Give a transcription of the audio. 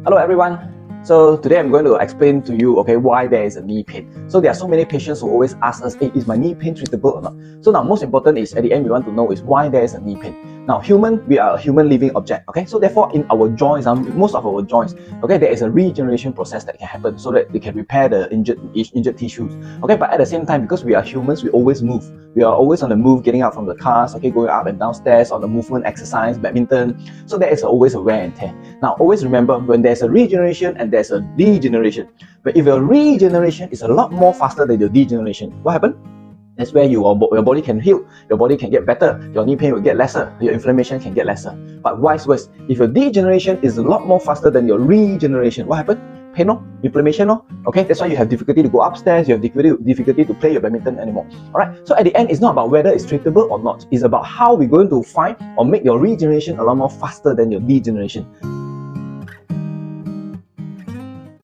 Hello everyone. So today I'm going to explain to you, why there is a knee pain. So there are so many patients who always ask us, hey, is my knee pain treatable or not? So now most important is at the end we want to know is why there is a knee pain. Now we are a human living object, so therefore in our joints, most of our joints, there is a regeneration process that can happen so that they can repair the injured tissues. But at the same time, because we are humans, we always move. We are always on the move, getting out from the cars, going up and downstairs on the movement, exercise, badminton. So there is always a wear and tear. Now always remember, when there's a regeneration and there's a degeneration, but if your regeneration is a lot more faster than your degeneration, what happened? That's where your body can heal, your body can get better, your knee pain will get lesser, your inflammation can get lesser. But vice versa, if your degeneration is a lot more faster than your regeneration, what happened? Pain, inflammation, that's why you have difficulty to go upstairs, you have difficulty to play your badminton anymore. Alright, so at the end, it's not about whether it's treatable or not, it's about how we're going to find or make your regeneration a lot more faster than your degeneration.